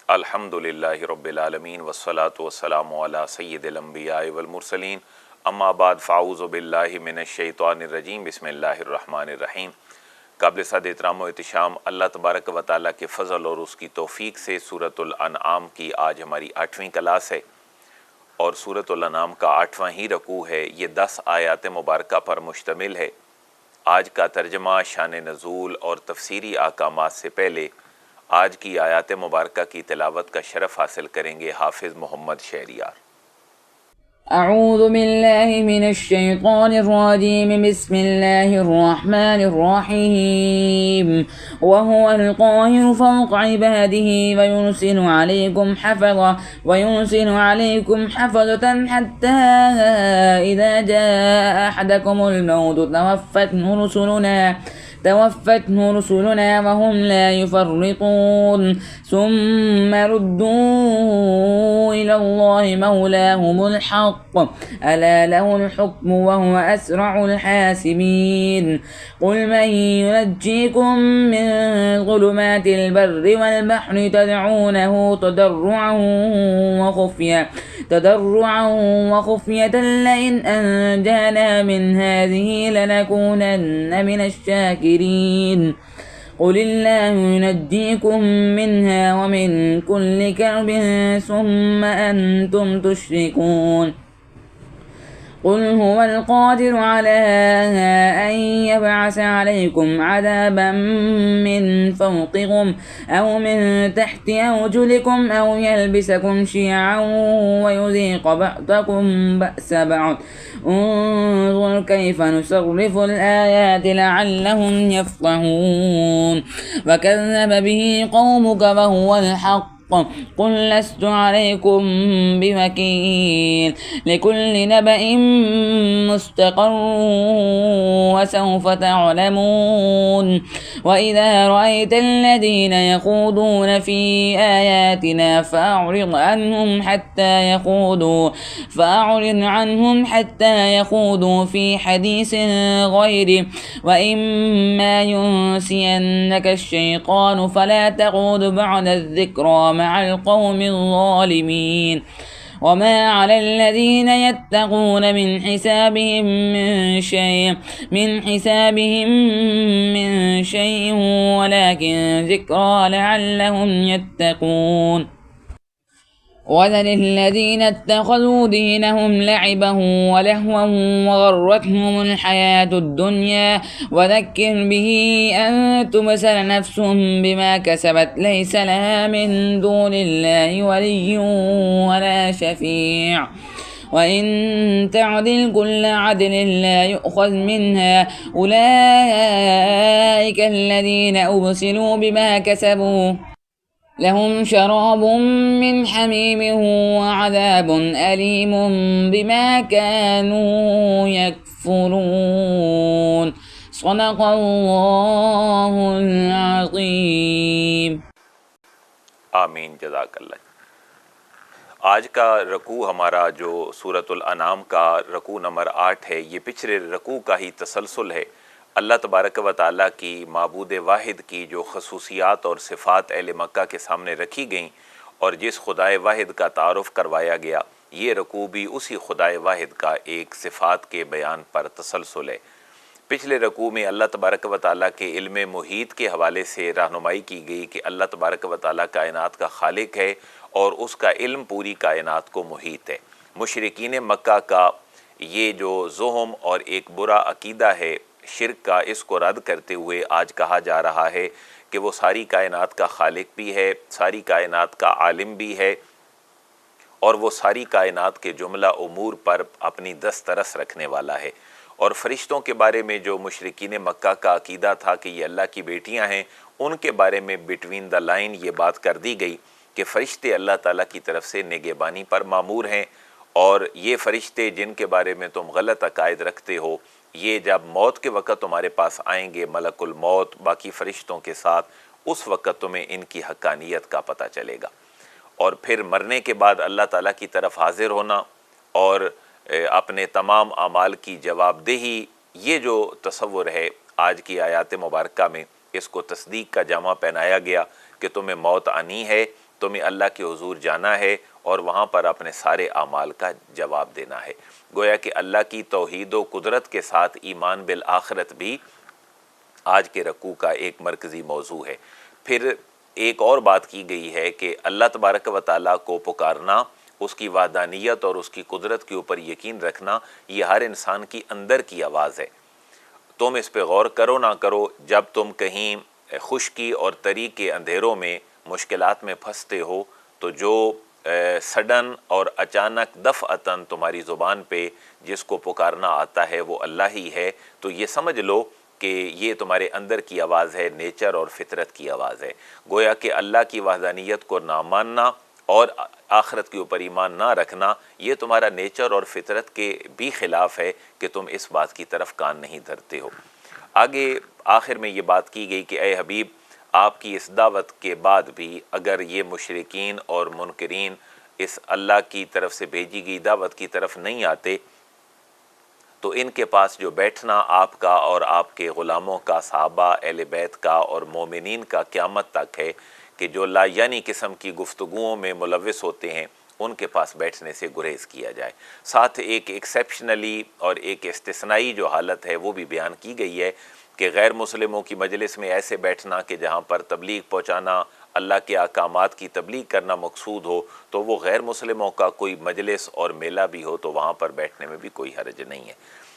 الحمدللہ رب العالمین والصلاة والسلام علی سید الانبیاء والمرسلین اما بعد فاعوذ باللہ من الشیطان الرجیم بسم اللہ الرحمن الرحیم۔ قابل صد احترام و احتشام اللہ تبارک و تعالیٰ کے فضل اور اس کی توفیق سے سورۃ الانعام کی آج ہماری 8ویں کلاس ہے اور سورۃ الانعام کا 8واں ہی رکوع ہے۔ یہ 10 آیات مبارکہ پر مشتمل ہے۔ آج کا ترجمہ، شان نزول اور تفسیری احکامات سے پہلے آج کی آیات مبارکہ کی تلاوت کا شرف حاصل کریں گے حافظ محمد شہریار۔ اعوذ باللہ من الشیطان الرجیم بسم اللہ الرحمن الرحیم وهو القاہر فوق عباده ويرسل عليكم حفظة حتى إذا جاء أحدكم الموت توفته رسلنا وهم لا يفرطون ثم ردوا إلى الله مولاهم الحق ألا له الحكم وهو أسرع الحاسبين قل من ينجيكم من ظلمات البر والبحر تضرعا وخفية لئن أنجانا من هذه لنكونن من الشاكرين قل الله ينجيكم منها ومن كل كرب ثم أنتم تشركون قل هو القادر على أن يبعث عليكم عذابا من فوقكم أو من تحت أرجلكم أو يلبسكم شيعا ويذيق بعضكم بأس بعض انظر كيف نصرف الآيات لعلهم يفقهون وكذب به قومك وهو الحق قل لست عليكم بوكيل لكل نبأ مستقر وسوف تعلمون وإذا رأيت الذين يخوضون في آياتنا فأعرض عنهم حتى يخوضوا في حديث غيره وإما ينسينك الشيطان فلا تقعد بعد الذكرى مع القوم الظالمين وما على الذين يتقون من حسابهم من شيء ولكن ذكرى لعلهم يتقون وذل الذين اتخذوا دينهم لعبا ولهوا وغرتهم الحياة الدنيا وذكر به أن تبصر نفس بما كسبت ليس لها من دون الله ولي ولا شفيع وإن تعدل كل عدل لا يؤخذ منها أولئك الذين أبسلوا بما كسبوا لهم شراب من حميم وعذاب أليم بما كانوا يكفرون صدق الله العظيم۔ آمین، جزاک اللہ۔ آج کا رکوع ہمارا جو سورۃ الانعام کا رکوع نمبر 8 ہے، یہ پچھلے رکوع کا ہی تسلسل ہے۔ اللہ تبارک و تعالیٰ کی معبود واحد کی جو خصوصیات اور صفات اہل مکہ کے سامنے رکھی گئیں اور جس خدائے واحد کا تعارف کروایا گیا، یہ رکوع بھی اسی خدائے واحد کا ایک صفات کے بیان پر تسلسل ہے۔ پچھلے رکوع میں اللہ تبارک و تعالیٰ کے علم محیط کے حوالے سے رہنمائی کی گئی کہ اللہ تبارک و تعالیٰ کائنات کا خالق ہے اور اس کا علم پوری کائنات کو محیط ہے۔ مشرکین مکہ کا یہ جو زہم اور ایک برا عقیدہ ہے شرک کا، اس کو رد کرتے ہوئے آج کہا جا رہا ہے کہ وہ ساری کائنات کا خالق بھی ہے، ساری کائنات کا عالم بھی ہے اور وہ ساری کائنات کے جملہ امور پر اپنی دسترس رکھنے والا ہے۔ اور فرشتوں کے بارے میں جو مشرکین مکہ کا عقیدہ تھا کہ یہ اللہ کی بیٹیاں ہیں، ان کے بارے میں بٹوین دا لائن یہ بات کر دی گئی کہ فرشتے اللہ تعالیٰ کی طرف سے نگہبانی پر مامور ہیں، اور یہ فرشتے جن کے بارے میں تم غلط عقائد رکھتے ہو، یہ جب موت کے وقت تمہارے پاس آئیں گے، ملک الموت باقی فرشتوں کے ساتھ، اس وقت تمہیں ان کی حقانیت کا پتہ چلے گا۔ اور پھر مرنے کے بعد اللہ تعالیٰ کی طرف حاضر ہونا اور اپنے تمام اعمال کی جواب دہی، یہ جو تصور ہے آج کی آیات مبارکہ میں اس کو تصدیق کا جامہ پہنایا گیا کہ تمہیں موت آنی ہے، تمہیں اللہ کے حضور جانا ہے اور وہاں پر اپنے سارے اعمال کا جواب دینا ہے۔ گویا کہ اللہ کی توحید و قدرت کے ساتھ ایمان بالآخرت بھی آج کے رکوع کا ایک مرکزی موضوع ہے۔ پھر ایک اور بات کی گئی ہے کہ اللہ تبارک و تعالیٰ کو پکارنا، اس کی وحدانیت اور اس کی قدرت کے اوپر یقین رکھنا، یہ ہر انسان کی اندر کی آواز ہے۔ تم اس پہ غور کرو نہ کرو، جب تم کہیں خشکی اور تری کے اندھیروں میں مشکلات میں پھنستے ہو تو جو سڈن اور اچانک دفعتاً تمہاری زبان پہ جس کو پکارنا آتا ہے وہ اللہ ہی ہے، تو یہ سمجھ لو کہ یہ تمہارے اندر کی آواز ہے، نیچر اور فطرت کی آواز ہے۔ گویا کہ اللہ کی وحدانیت کو نہ ماننا اور آخرت کے اوپر ایمان نہ رکھنا، یہ تمہارا نیچر اور فطرت کے بھی خلاف ہے کہ تم اس بات کی طرف کان نہیں دھرتے ہو۔ آگے آخر میں یہ بات کی گئی کہ اے حبیب، آپ کی اس دعوت کے بعد بھی اگر یہ مشرکین اور منکرین اس اللہ کی طرف سے بھیجی گئی دعوت کی طرف نہیں آتے تو ان کے پاس جو بیٹھنا آپ کا اور آپ کے غلاموں کا، صحابہ اہل بیت کا اور مومنین کا قیامت تک ہے کہ جو لا یعنی قسم کی گفتگوؤں میں ملوث ہوتے ہیں، ان کے پاس بیٹھنے سے گریز کیا جائے۔ ساتھ ایک ایکسیپشنلی اور ایک استثنائی جو حالت ہے وہ بھی بیان کی گئی ہے کہ غیر مسلموں کی مجلس میں ایسے بیٹھنا کہ جہاں پر تبلیغ پہنچانا، اللہ کے احکامات کی تبلیغ کرنا مقصود ہو، تو وہ غیر مسلموں کا کوئی مجلس اور میلہ بھی ہو تو وہاں پر بیٹھنے میں بھی کوئی حرج نہیں ہے۔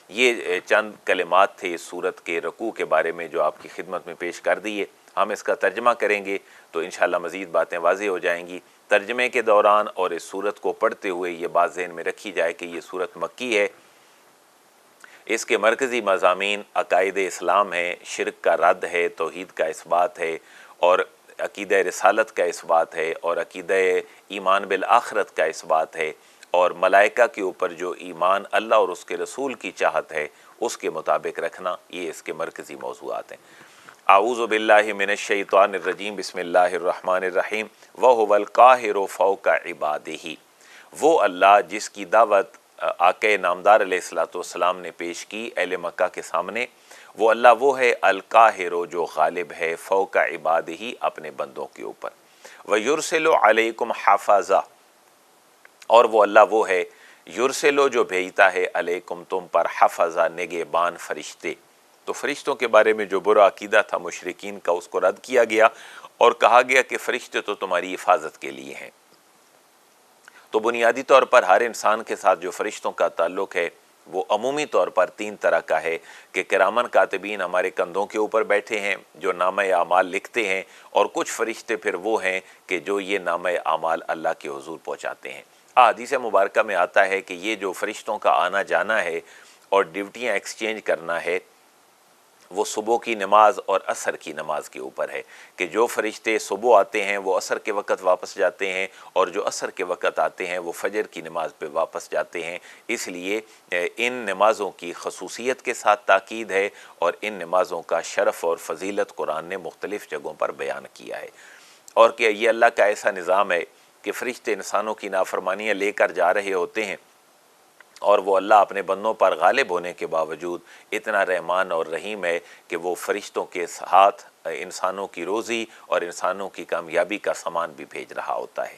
یہ چند کلمات تھے اس سورت کے رکوع کے بارے میں جو آپ کی خدمت میں پیش کر دیے۔ ہم اس کا ترجمہ کریں گے تو انشاءاللہ مزید باتیں واضح ہو جائیں گی۔ ترجمے کے دوران اور اس سورت کو پڑھتے ہوئے یہ بات ذہن میں رکھی جائے کہ یہ سورت مکی ہے، اس کے مرکزی مضامین عقائد اسلام ہیں، شرک کا رد ہے، توحید کا اثبات ہے، اور عقیدہ رسالت کا اثبات ہے، اور عقیدہ ایمان بالآخرت کا اثبات ہے، اور ملائکہ کے اوپر جو ایمان اللہ اور اس کے رسول کی چاہت ہے اس کے مطابق رکھنا، یہ اس کے مرکزی موضوعات ہیں۔ اعوذ باللہ من الشیطان الرجیم، بسم اللہ الرحمن الرحیم۔ وَهُوَ الْقَاهِرُ فَوْقَ عِبَادِهِ، وہ اللہ جس کی دعوت آقا نامدار علیہ السلام نے پیش کی اہل مکہ کے سامنے، وہ اللہ وہ ہے القاہر جو غالب ہے، فوق عبادہ اپنے بندوں کے اوپر، وَيُرْسِلُ عَلَيْكُمْ حَفَظًا، اور وہ اللہ وہ ہے یرسلو جو بھیجتا ہے علیکم تم پر حفظا نگہبان فرشتے۔ تو فرشتوں کے بارے میں جو برا عقیدہ تھا مشرکین کا اس کو رد کیا گیا اور کہا گیا کہ فرشتے تو تمہاری حفاظت کے لیے ہیں۔ تو بنیادی طور پر ہر انسان کے ساتھ جو فرشتوں کا تعلق ہے وہ عمومی طور پر تین طرح کا ہے کہ کرامن کاتبین ہمارے کندھوں کے اوپر بیٹھے ہیں جو نامہ اعمال لکھتے ہیں، اور کچھ فرشتے پھر وہ ہیں کہ جو یہ نامہ اعمال اللہ کے حضور پہنچاتے ہیں۔ حدیث مبارکہ میں آتا ہے کہ یہ جو فرشتوں کا آنا جانا ہے اور ڈیوٹیاں ایکسچینج کرنا ہے وہ صبح کی نماز اور عصر کی نماز کے اوپر ہے، کہ جو فرشتے صبح آتے ہیں وہ عصر کے وقت واپس جاتے ہیں، اور جو عصر کے وقت آتے ہیں وہ فجر کی نماز پہ واپس جاتے ہیں۔ اس لیے ان نمازوں کی خصوصیت کے ساتھ تاکید ہے، اور ان نمازوں کا شرف اور فضیلت قرآن نے مختلف جگہوں پر بیان کیا ہے، اور کہ یہ اللہ کا ایسا نظام ہے کہ فرشتے انسانوں کی نافرمانیاں لے کر جا رہے ہوتے ہیں، اور وہ اللہ اپنے بندوں پر غالب ہونے کے باوجود اتنا رحمان اور رحیم ہے کہ وہ فرشتوں کے ساتھ انسانوں کی روزی اور انسانوں کی کامیابی کا سامان بھی بھیج رہا ہوتا ہے۔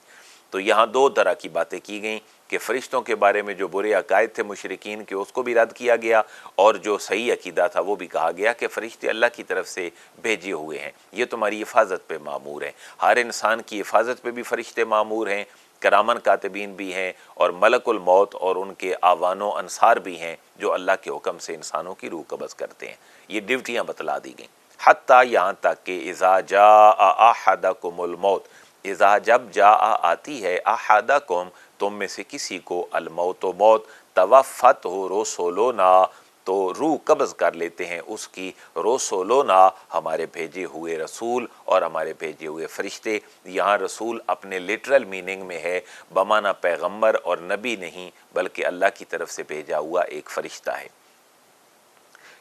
تو یہاں دو طرح کی باتیں کی گئیں کہ فرشتوں کے بارے میں جو برے عقائد تھے مشرکین کے اس کو بھی رد کیا گیا، اور جو صحیح عقیدہ تھا وہ بھی کہا گیا کہ فرشتے اللہ کی طرف سے بھیجے ہوئے ہیں، یہ تمہاری حفاظت پہ مامور ہیں۔ ہر انسان کی حفاظت پہ بھی فرشتے مامور ہیں، کرامن کاتبین بھی ہیں، اور ملک الموت اور ان کے آوان و انصار بھی ہیں جو اللہ کے حکم سے انسانوں کی روح قبض کرتے ہیں۔ یہ ڈیوٹیاں بتلا دی گئیں، حتیٰ یہاں تک کہ اذا جاء احدکم الموت، اذا جب جاء آتی ہے احدکم تم میں سے کسی کو الموت و موت، توفت ہو رسولنا تو روح قبض کر لیتے ہیں اس کی، رسولنا ہمارے بھیجے ہوئے رسول اور ہمارے بھیجے ہوئے فرشتے۔ یہاں رسول اپنے لٹرل میننگ میں ہے، بمعنی پیغمبر اور نبی نہیں بلکہ اللہ کی طرف سے بھیجا ہوا ایک فرشتہ ہے۔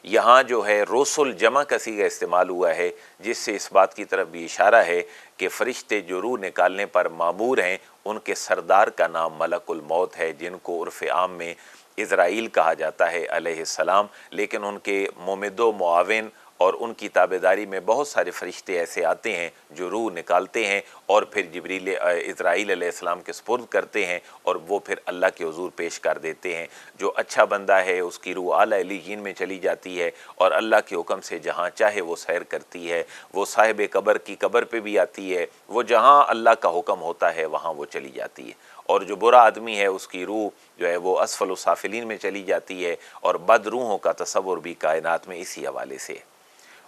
یہاں جو ہے رسول جمع کا صیغہ استعمال ہوا ہے، جس سے اس بات کی طرف بھی اشارہ ہے کہ فرشتے جو روح نکالنے پر مامور ہیں ان کے سردار کا نام ملک الموت ہے، جن کو عرف عام میں اسرائیل کہا جاتا ہے علیہ السلام، لیکن ان کے ممد و معاون اور ان کی تابعداری میں بہت سارے فرشتے ایسے آتے ہیں جو روح نکالتے ہیں اور پھر اسرائیل علیہ السلام کے سپرد کرتے ہیں اور وہ پھر اللہ کے حضور پیش کر دیتے ہیں۔ جو اچھا بندہ ہے اس کی روح اعلیٰ علیین میں چلی جاتی ہے اور اللہ کے حکم سے جہاں چاہے وہ سیر کرتی ہے، وہ صاحب قبر کی قبر پہ بھی آتی ہے، وہ جہاں اللہ کا حکم ہوتا ہے وہاں وہ چلی جاتی ہے، اور جو برا آدمی ہے اس کی روح جو ہے وہ اسفل السافلین میں چلی جاتی ہے، اور بد روحوں کا تصور بھی کائنات میں اسی حوالے سے ہے۔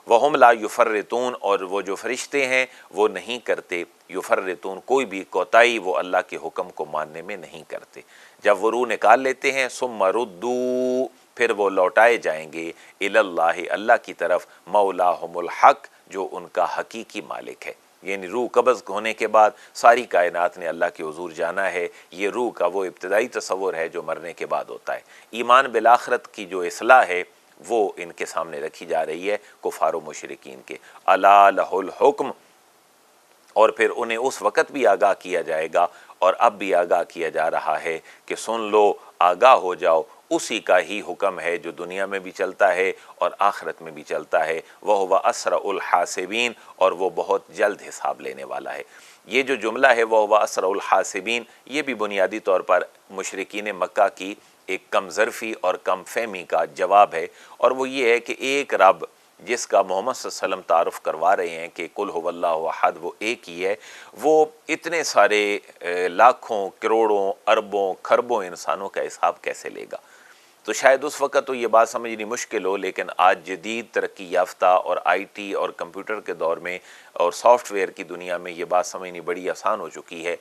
وَهُمْ لَا يُفَرِّطُونَ، اور وہ جو فرشتے ہیں وہ نہیں کرتے یفرطون کوئی بھی کوتاہی، وہ اللہ کے حکم کو ماننے میں نہیں کرتے۔ جب وہ روح نکال لیتے ہیں ثم ردوا، پھر وہ لوٹائے جائیں گے الی اللہ، اللہ کی طرف، مولاہم الحق، جو ان کا حقیقی مالک ہے۔ یعنی روح قبض ہونے کے بعد ساری کائنات نے اللہ کے حضور جانا ہے۔ یہ روح کا وہ ابتدائی تصور ہے جو مرنے کے بعد ہوتا ہے۔ ایمان بالآخرت کی جو اصلاح ہے وہ ان کے سامنے رکھی جا رہی ہے کفار و مشرکین کے۔ الا لہ الحکم، اور پھر انہیں اس وقت بھی آگاہ کیا جائے گا اور اب بھی آگاہ کیا جا رہا ہے کہ سن لو، آگاہ ہو جاؤ، اسی کا ہی حکم ہے جو دنیا میں بھی چلتا ہے اور آخرت میں بھی چلتا ہے۔ وَهُوَ أَسْرَعُ الْحَاسِبِينَ، اور وہ بہت جلد حساب لینے والا ہے۔ یہ جو جملہ ہے وَهُوَ أَسْرَعُ الْحَاسِبِينَ، یہ بھی بنیادی طور پر مشرکین مکہ کی ایک کم ظرفی اور کم فہمی کا جواب ہے، اور وہ یہ ہے کہ ایک رب جس کا محمد صلی اللہ علیہ وسلم تعارف کروا رہے ہیں کہ قل هو اللہ احد، وہ ایک ہی ہے، وہ اتنے سارے لاکھوں، کروڑوں، اربوں، خربوں انسانوں کا حساب کیسے لے گا؟ تو شاید اس وقت تو یہ بات سمجھنی مشکل ہو، لیکن آج جدید ترقی یافتہ اور آئی ٹی اور کمپیوٹر کے دور میں اور سافٹ ویئر کی دنیا میں یہ بات سمجھنی بڑی آسان ہو چکی ہے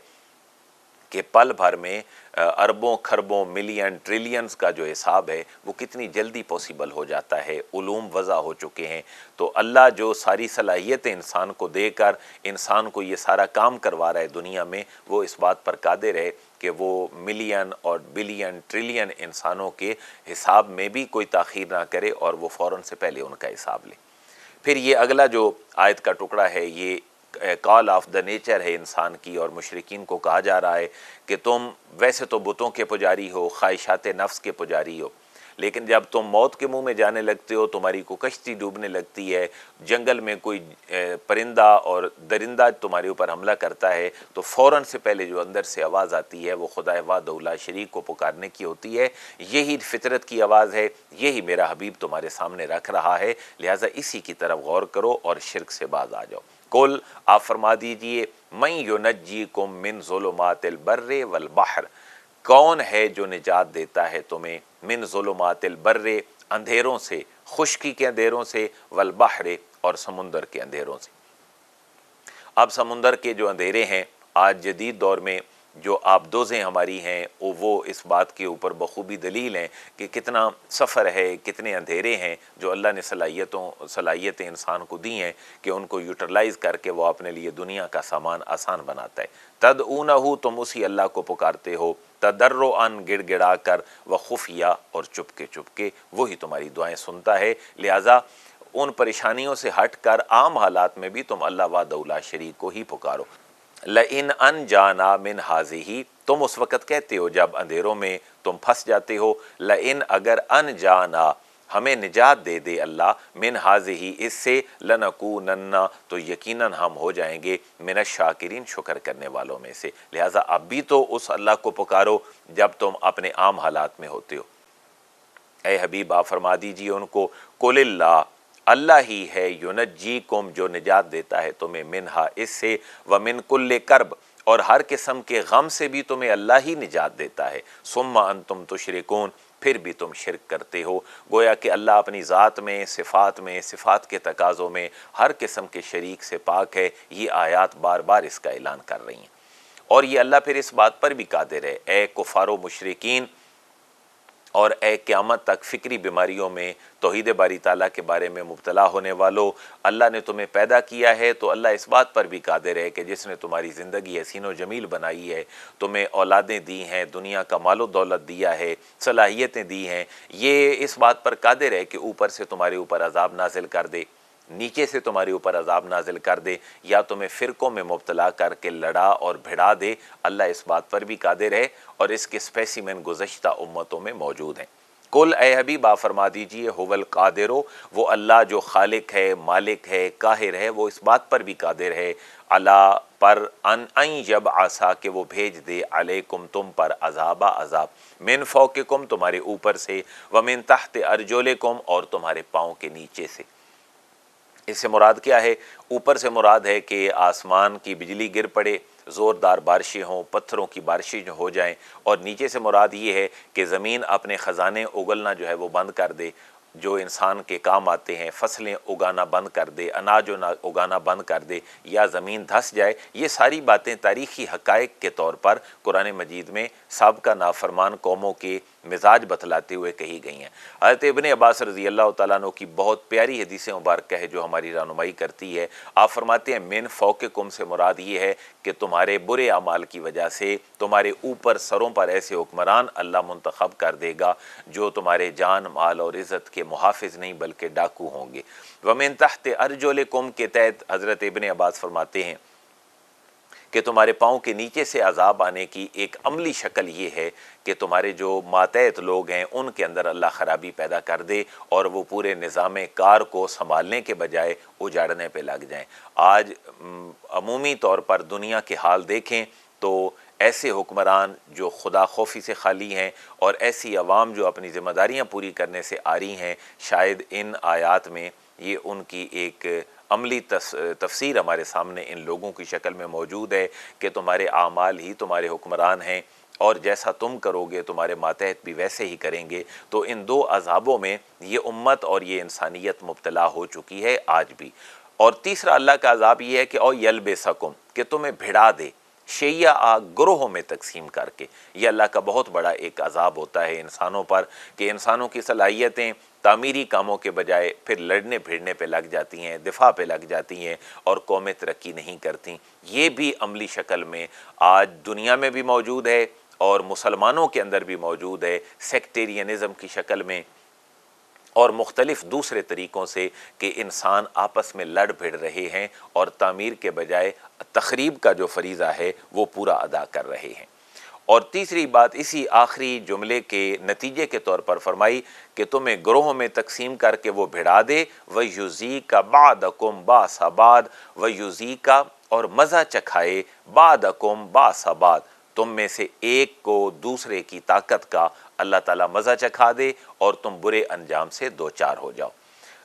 کہ پل بھر میں اربوں، خربوں، ملین، ٹریلینز کا جو حساب ہے وہ کتنی جلدی پاسیبل ہو جاتا ہے، علوم وضع ہو چکے ہیں۔ تو اللہ جو ساری صلاحیتیں انسان کو دے کر انسان کو یہ سارا کام کروا رہا ہے دنیا میں، وہ اس بات پر قادر ہے کہ وہ ملین اور بلین، ٹریلین انسانوں کے حساب میں بھی کوئی تاخیر نہ کرے اور وہ فوراً سے پہلے ان کا حساب لے۔ پھر یہ اگلا جو آیت کا ٹکڑا ہے یہ کال آف دا نیچر ہے انسان کی، اور مشرکین کو کہا جا رہا ہے کہ تم ویسے تو بتوں کے پجاری ہو، خواہشات نفس کے پجاری ہو، لیکن جب تم موت کے منہ میں جانے لگتے ہو، تمہاری کو کشتی ڈوبنے لگتی ہے، جنگل میں کوئی پرندہ اور درندہ تمہارے اوپر حملہ کرتا ہے، تو فوراً سے پہلے جو اندر سے آواز آتی ہے وہ خدا وحدہ لا شریک کو پکارنے کی ہوتی ہے۔ یہی فطرت کی آواز ہے، یہی میرا حبیب تمہارے سامنے رکھ رہا ہے، لہٰذا اسی کی طرف غور کرو اور شرک سے باز آ جاؤ۔ قل، آپ فرما دیجئے، من ینجیکم من ظلمات البر والبحر، کون ہے جو نجات دیتا ہے تمہیں من ظلمات البر، اندھیروں سے، خشکی کے اندھیروں سے، والبحر، اور سمندر کے اندھیروں سے۔ اب سمندر کے جو اندھیرے ہیں آج جدید دور میں جو آبدوزیں ہماری ہیں وہ اس بات کے اوپر بخوبی دلیل ہیں کہ کتنا سفر ہے، کتنے اندھیرے ہیں جو اللہ نے صلاحیتیں انسان کو دی ہیں کہ ان کو یوٹیلائز کر کے وہ اپنے لیے دنیا کا سامان آسان بناتا ہے۔ تدعونہ، تم اسی اللہ کو پکارتے ہو، تضرعا، گڑ گڑا کر، وخفیہ، اور چپ کے وہی تمہاری دعائیں سنتا ہے، لہٰذا ان پریشانیوں سے ہٹ کر عام حالات میں بھی تم اللہ وحدہ لا شریک کو ہی پکارو۔ لئن انجانا من ہذہ، تم اس وقت کہتے ہو جب اندھیروں میں تم پھنس جاتے ہو، لئن، اگر انجانا، ہمیں نجات دے دے اللہ، من ہذہ، اس سے، لنکونن، تو یقیناً ہم ہو جائیں گے من الشاکرین، شکر کرنے والوں میں سے۔ لہٰذا اب بھی تو اس اللہ کو پکارو جب تم اپنے عام حالات میں ہوتے ہو۔ اے حبیب آپ فرما دیجئے ان کو، قل اللہ، اللہ ہی ہے، ینجیکم، جو نجات دیتا ہے تمہیں، منہا، اس سے، ومن کل کرب، اور ہر قسم کے غم سے بھی تمہیں اللہ ہی نجات دیتا ہے، ثم انتم تشرکون، پھر بھی تم شرک کرتے ہو۔ گویا کہ اللہ اپنی ذات میں، صفات کے تقاضوں میں ہر قسم کے شریک سے پاک ہے۔ یہ آیات بار بار اس کا اعلان کر رہی ہیں، اور یہ اللہ پھر اس بات پر بھی قادر ہے، اے کفار و مشرکین اور اے قیامت تک فکری بیماریوں میں توحید باری تعالیٰ کے بارے میں مبتلا ہونے والو، اللہ نے تمہیں پیدا کیا ہے تو اللہ اس بات پر بھی قادر ہے کہ جس نے تمہاری زندگی حسین و جمیل بنائی ہے، تمہیں اولادیں دی ہیں، دنیا کا مال و دولت دیا ہے، صلاحیتیں دی ہیں، یہ اس بات پر قادر ہے کہ اوپر سے تمہارے اوپر عذاب نازل کر دے، نیچے سے تمہارے اوپر عذاب نازل کر دے، یا تمہیں فرقوں میں مبتلا کر کے لڑا اور بھڑا دے۔ اللہ اس بات پر بھی قادر ہے، اور اس کے اسپیسیمن گزشتہ امتوں میں موجود ہیں۔ کل اے حبیب آپ فرما دیجئے ہوول قادرو، وہ اللہ جو خالق ہے، مالک ہے، قاہر ہے، وہ اس بات پر بھی قادر ہے اللہ پر ان یبعثا کہ وہ بھیج دے علیکم تم پر عذاب من فوقکم تمہارے اوپر سے، ومن تحت ارجلکم اور تمہارے پاؤں کے نیچے سے۔ اس سے مراد کیا ہے؟ اوپر سے مراد ہے کہ آسمان کی بجلی گر پڑے، زوردار بارشیں ہوں، پتھروں کی بارشیں ہو جائیں، اور نیچے سے مراد یہ ہے کہ زمین اپنے خزانے اگلنا جو ہے وہ بند کر دے، جو انسان کے کام آتے ہیں، فصلیں اگانا بند کر دے، اناج اگانا بند کر دے، یا زمین دھس جائے۔ یہ ساری باتیں تاریخی حقائق کے طور پر قرآن مجید میں سابقہ نافرمان قوموں کے مزاج بتلاتے ہوئے کہی گئی ہیں۔ حضرت ابن عباس رضی اللہ تعالیٰ عنہ کی بہت پیاری حدیث مبارکہ ہے جو ہماری رہنمائی کرتی ہے۔ آپ فرماتے ہیں من فوقکم سے مراد یہ ہے کہ تمہارے برے اعمال کی وجہ سے تمہارے اوپر سروں پر ایسے حکمران اللہ منتخب کر دے گا جو تمہارے جان مال اور عزت کے محافظ نہیں بلکہ ڈاکو ہوں گے۔ ومن تحت ارجلکم کے تحت حضرت ابن عباس فرماتے ہیں کہ تمہارے پاؤں کے نیچے سے عذاب آنے کی ایک عملی شکل یہ ہے کہ تمہارے جو ماتحت لوگ ہیں ان کے اندر اللہ خرابی پیدا کر دے اور وہ پورے نظام کار کو سنبھالنے کے بجائے اجاڑنے پہ لگ جائیں۔ آج عمومی طور پر دنیا کے حال دیکھیں تو ایسے حکمران جو خدا خوفی سے خالی ہیں اور ایسی عوام جو اپنی ذمہ داریاں پوری کرنے سے آری ہیں، شاید ان آیات میں یہ ان کی ایک عملی تفسیر ہمارے سامنے ان لوگوں کی شکل میں موجود ہے کہ تمہارے اعمال ہی تمہارے حکمران ہیں، اور جیسا تم کرو گے تمہارے ماتحت بھی ویسے ہی کریں گے۔ تو ان دو عذابوں میں یہ امت اور یہ انسانیت مبتلا ہو چکی ہے آج بھی۔ اور تیسرا اللہ کا عذاب یہ ہے کہ او یلبسکم کہ تمہیں بھڑا دے، شیعہ گروہوں میں تقسیم کر کے۔ یہ اللہ کا بہت بڑا ایک عذاب ہوتا ہے انسانوں پر کہ انسانوں کی صلاحیتیں تعمیری کاموں کے بجائے پھر لڑنے بھیڑنے پہ لگ جاتی ہیں، دفاع پہ لگ جاتی ہیں، اور قومیں ترقی نہیں کرتی۔ یہ بھی عملی شکل میں آج دنیا میں بھی موجود ہے اور مسلمانوں کے اندر بھی موجود ہے، سیکٹیرینزم کی شکل میں اور مختلف دوسرے طریقوں سے کہ انسان آپس میں لڑ بھڑ رہے ہیں اور تعمیر کے بجائے تخریب کا جو فریضہ ہے وہ پورا ادا کر رہے ہیں۔ اور تیسری بات اسی آخری جملے کے نتیجے کے طور پر فرمائی کہ تمہیں گروہوں میں تقسیم کر کے وہ بھڑا دے، وَيُذِيقَ بَعْضَكُمْ بَأْسَ بَعْضٍ وَيُذِيقَ اور مزہ چکھائے بَعْضَكُمْ بَأْسَ بَعْضٍ تم میں سے ایک کو دوسرے کی طاقت کا اللہ تعالیٰ مزہ چکھا دے اور تم برے انجام سے دوچار ہو جاؤ۔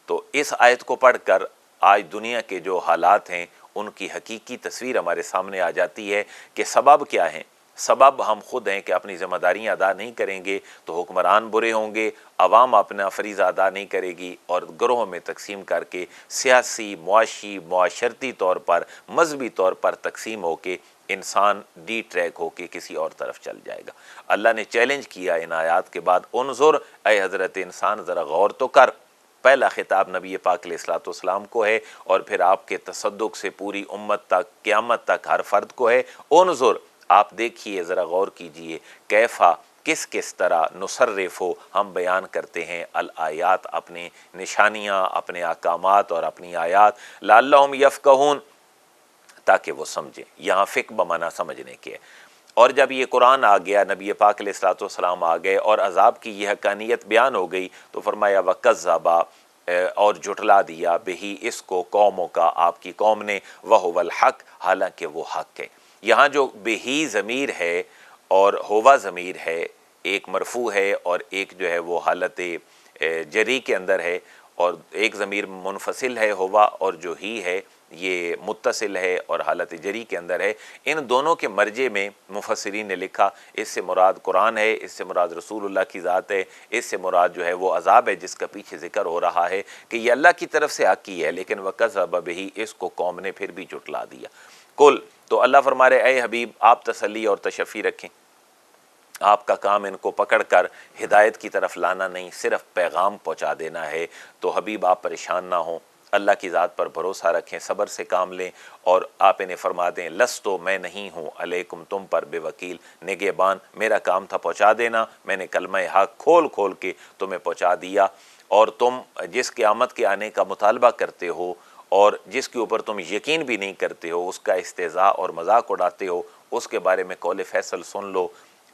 تو اس آیت کو پڑھ کر آج دنیا کے جو حالات ہیں ان کی حقیقی تصویر ہمارے سامنے آ جاتی ہے کہ سبب کیا ہیں۔ سبب ہم خود ہیں کہ اپنی ذمہ داریاں ادا نہیں کریں گے تو حکمران برے ہوں گے، عوام اپنا فریضہ ادا نہیں کرے گی، اور گروہوں میں تقسیم کر کے سیاسی، معاشی، معاشرتی طور پر، مذہبی طور پر تقسیم ہو کے انسان ڈی ٹریک ہو کے کسی اور طرف چل جائے گا۔ اللہ نے چیلنج کیا ان آیات کے بعد، انظر اے حضرت انسان ذرا غور تو کر۔ پہلا خطاب نبی پاک علیہ الصلوۃ والسلام کو ہے اور پھر آپ کے تصدق سے پوری امت تک، قیامت تک ہر فرد کو ہے۔ انظر آپ دیکھیے، ذرا غور کیجئے، کیفا کس طرح نصرف ہو ہم بیان کرتے ہیں الآیات، اپنے نشانیاں، اپنے احکامات اور اپنی آیات، لعلہم یفقہون تاکہ وہ سمجھیں۔ یہاں فقہ بمانا سمجھنے کے ہے۔ اور جب یہ قرآن آ گیا، نبی پاک علیہ الصلوۃ والسلام آ گئے اور عذاب کی یہ حقانیت بیان ہو گئی تو فرمایا وَكَذَّبَ اور جھٹلا دیا بہی اس کو قوموں کا، آپ کی قوم نے، وَهُوَ الْحَقُّ حالانکہ وہ حق ہے۔ یہاں جو بہی ضمیر ہے اور ہوا ضمیر ہے، ایک مرفوع ہے اور ایک جو ہے وہ حالت جری کے اندر ہے، اور ایک ضمیر منفصل ہے ہوا، اور جو ہی ہے یہ متصل ہے اور حالت جری کے اندر ہے۔ ان دونوں کے مرجع میں مفسرین نے لکھا اس سے مراد قرآن ہے، اس سے مراد رسول اللہ کی ذات ہے، اس سے مراد جو ہے وہ عذاب ہے جس کا پیچھے ذکر ہو رہا ہے کہ یہ اللہ کی طرف سے حق ہی ہے، لیکن وَكَذَّبَ بِهِ اس کو قوم نے پھر بھی جھٹلا دیا۔ کل تو اللہ فرما رہے اے حبیب آپ تسلی اور تشفی رکھیں، آپ کا کام ان کو پکڑ کر ہدایت کی طرف لانا نہیں، صرف پیغام پہنچا دینا ہے۔ تو حبیب آپ پریشان نہ ہوں، اللہ کی ذات پر بھروسہ رکھیں، صبر سے کام لیں، اور آپ انہیں فرما دیں لستو میں نہیں ہوں علیکم تم پر بے وکیل، نگہبان، میرا کام تھا پہنچا دینا، میں نے کلمہ حق کھول کھول کے تمہیں پہنچا دیا، اور تم جس قیامت کے آنے کا مطالبہ کرتے ہو اور جس کے اوپر تم یقین بھی نہیں کرتے ہو، اس کا استہزاء اور مذاق اڑاتے ہو، اس کے بارے میں قول فیصل سن لو،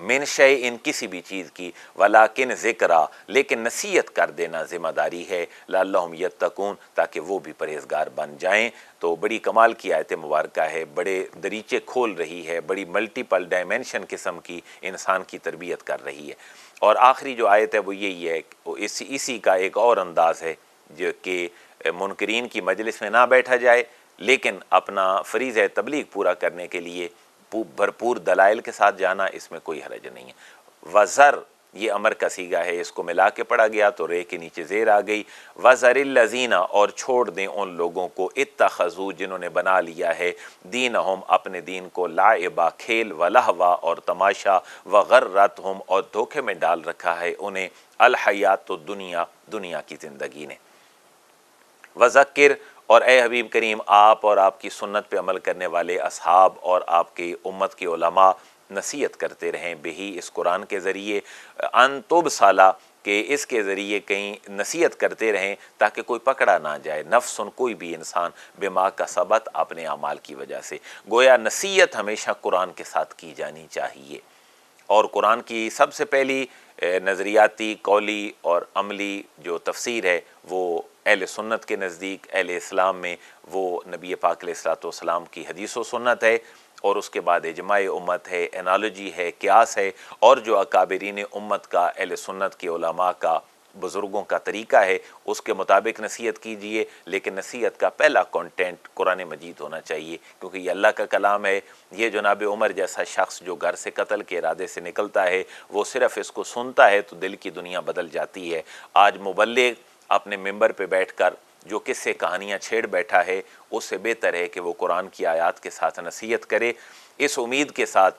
من شیء کسی بھی چیز کی، ولیکن ذکرہ لیکن نصیحت کر دینا ذمہ داری ہے، لعلہم یتقون تاکہ وہ بھی پرہیزگار بن جائیں۔ تو بڑی کمال کی آیت مبارکہ ہے، بڑے دریچے کھول رہی ہے، بڑی ملٹیپل ڈائمینشن قسم کی انسان کی تربیت کر رہی ہے۔ اور آخری جو آیت ہے وہ یہی ہے، اسی کا ایک اور انداز ہے جو کہ منکرین کی مجلس میں نہ بیٹھا جائے، لیکن اپنا فریضہ تبلیغ پورا کرنے کے لیے بھرپور دلائل کے ساتھ جانا، اس میں کوئی حرج نہیں ہے۔ وزر یہ امر کا صیغہ ہے، اس کو ملا کے پڑھا گیا تو رے کے نیچے زیر آ گئی۔ وزر الذین اور چھوڑ دیں ان لوگوں کو اتخذوا جنہوں نے بنا لیا ہے دینہم اپنے دین کو لعبا کھیل ولہوا اور تماشا وغرتہم اور دھوکے میں ڈال رکھا ہے انہیں الحیات الدنیا دنیا کی زندگی نے۔ وذکر اور اے حبیب کریم آپ اور آپ کی سنت پہ عمل کرنے والے اصحاب اور آپ کی امت کے علماء نصیحت کرتے رہیں بہی اس قرآن کے ذریعے، ان تبصلا کہ اس کے ذریعے کہیں نصیحت کرتے رہیں تاکہ کوئی پکڑا نہ جائے، نفس کوئی بھی انسان بما کسبت اپنے اعمال کی وجہ سے۔ گویا نصیحت ہمیشہ قرآن کے ساتھ کی جانی چاہیے، اور قرآن کی سب سے پہلی نظریاتی، قولی اور عملی جو تفسیر ہے وہ اہل سنت کے نزدیک، اہل اسلام میں وہ نبی پاک علیہ الصلوۃ والسلام کی حدیث و سنت ہے، اور اس کے بعد اجماع امت ہے، انالوجی ہے، قیاس ہے، اور جو اکابرین امت کا اہل سنت کے علماء کا بزرگوں کا طریقہ ہے اس کے مطابق نصیحت کیجئے۔ لیکن نصیحت کا پہلا کانٹینٹ قرآن مجید ہونا چاہیے، کیونکہ یہ اللہ کا کلام ہے۔ یہ جناب عمر جیسا شخص جو گھر سے قتل کے ارادے سے نکلتا ہے وہ صرف اس کو سنتا ہے تو دل کی دنیا بدل جاتی ہے۔ آج مبلغ اپنے ممبر پہ بیٹھ کر جو قصے کہانیاں چھیڑ بیٹھا ہے، اس سے بہتر ہے کہ وہ قرآن کی آیات کے ساتھ نصیحت کرے، اس امید کے ساتھ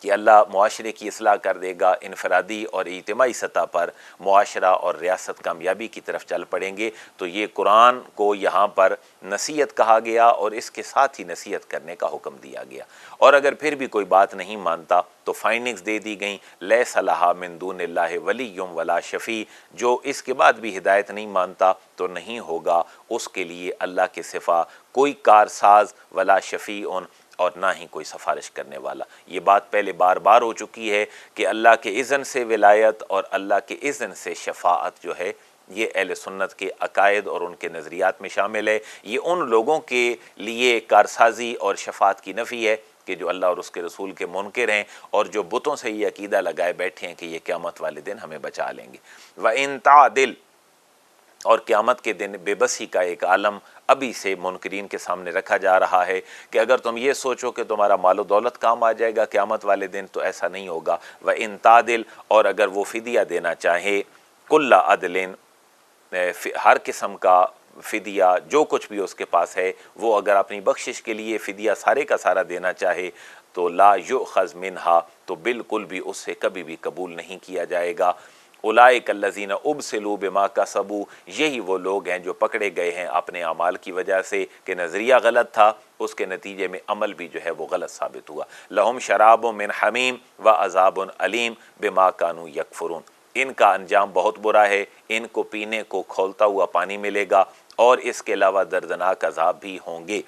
کہ اللہ معاشرے کی اصلاح کر دے گا، انفرادی اور اجتماعی سطح پر معاشرہ اور ریاست کامیابی کی طرف چل پڑیں گے۔ تو یہ قرآن کو یہاں پر نصیحت کہا گیا اور اس کے ساتھ ہی نصیحت کرنے کا حکم دیا گیا، اور اگر پھر بھی کوئی بات نہیں مانتا تو فائننگز دے دی گئیں، لیس لہا من دون اللہ ولی ولا شفیع، جو اس کے بعد بھی ہدایت نہیں مانتا تو نہیں ہوگا اس کے لیے اللہ کے سوا کوئی کارساز ولا شفیع اور نہ ہی کوئی سفارش کرنے والا۔ یہ بات پہلے بار بار ہو چکی ہے کہ اللہ کے اذن سے ولایت اور اللہ کے اذن سے شفاعت جو ہے یہ اہل سنت کے عقائد اور ان کے نظریات میں شامل ہے۔ یہ ان لوگوں کے لیے کارسازی اور شفاعت کی نفی ہے کہ جو اللہ اور اس کے رسول کے منکر ہیں اور جو بتوں سے یہ عقیدہ لگائے بیٹھے ہیں کہ یہ قیامت والے دن ہمیں بچا لیں گے۔ وَإِن تَعْدِلْ اور قیامت کے دن بے بسی کا ایک عالم ابھی سے منکرین کے سامنے رکھا جا رہا ہے کہ اگر تم یہ سوچو کہ تمہارا مال و دولت کام آ جائے گا قیامت والے دن تو ایسا نہیں ہوگا۔ وَإِن تَعْدِلْ اور اگر وہ فدیہ دینا چاہے، کُلَّ عَدْلٍ ہر قسم کا فدیہ جو کچھ بھی اس کے پاس ہے وہ اگر اپنی بخشش کے لیے فدیہ سارے کا سارا دینا چاہے تو لا یؤخذ منہا تو بالکل بھی اس سے کبھی بھی قبول نہیں کیا جائے گا۔ اولئک الذین ابسلوا بما کسبوا یہی وہ لوگ ہیں جو پکڑے گئے ہیں اپنے اعمال کی وجہ سے کہ نظریہ غلط تھا، اس کے نتیجے میں عمل بھی جو ہے وہ غلط ثابت ہوا۔ لہم شراب من حمیم وعذاب علیم بما کانوا یکفرون، ان کا انجام بہت برا ہے، ان کو پینے کو کھولتا ہوا پانی ملے گا اور اس کے علاوہ دردناک عذاب بھی ہوں گے۔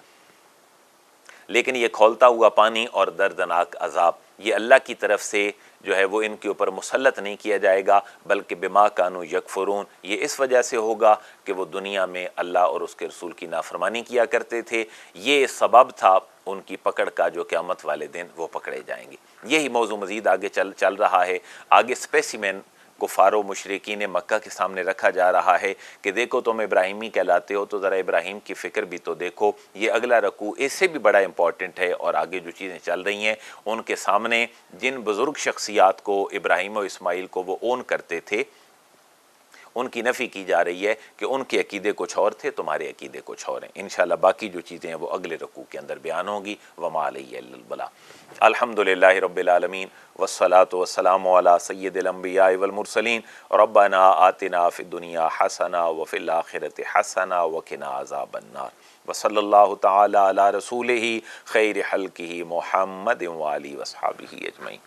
لیکن یہ کھولتا ہوا پانی اور دردناک عذاب یہ اللہ کی طرف سے جو ہے وہ ان کے اوپر مسلط نہیں کیا جائے گا، بلکہ بما کانوا یکفرون یہ اس وجہ سے ہوگا کہ وہ دنیا میں اللہ اور اس کے رسول کی نافرمانی کیا کرتے تھے، یہ سبب تھا ان کی پکڑ کا جو قیامت والے دن وہ پکڑے جائیں گے۔ یہی موضوع مزید آگے چل رہا ہے، آگے اسپیسیمن کفار و مشرکین مکہ کے سامنے رکھا جا رہا ہے کہ دیکھو تم ابراہیمی کہلاتے ہو تو ذرا ابراہیم کی فکر بھی تو دیکھو۔ یہ اگلا رکوع اس سے بھی بڑا امپورٹنٹ ہے، اور آگے جو چیزیں چل رہی ہیں ان کے سامنے جن بزرگ شخصیات کو ابراہیم و اسماعیل کو وہ اون کرتے تھے ان کی نفی کی جا رہی ہے کہ ان کے عقیدے کچھ اور تھے، تمہارے عقیدے کچھ اور ہیں۔ انشاءاللہ باقی جو چیزیں ہیں وہ اگلے رکوع کے اندر بیان ہوں گی۔ وما علیہ الا البلاغ۔ الحمدللہ رب العالمین والصلاة والسلام علی سید الانبیاء والمرسلین ربنا آتنا فی الدنیا حسنہ وفی الآخرۃ حسنہ وقنا عذاب النار، وصلی اللہ تعالی علی رسولہ خیر خلقہ محمد وآلہ وصحبہ اجمعین۔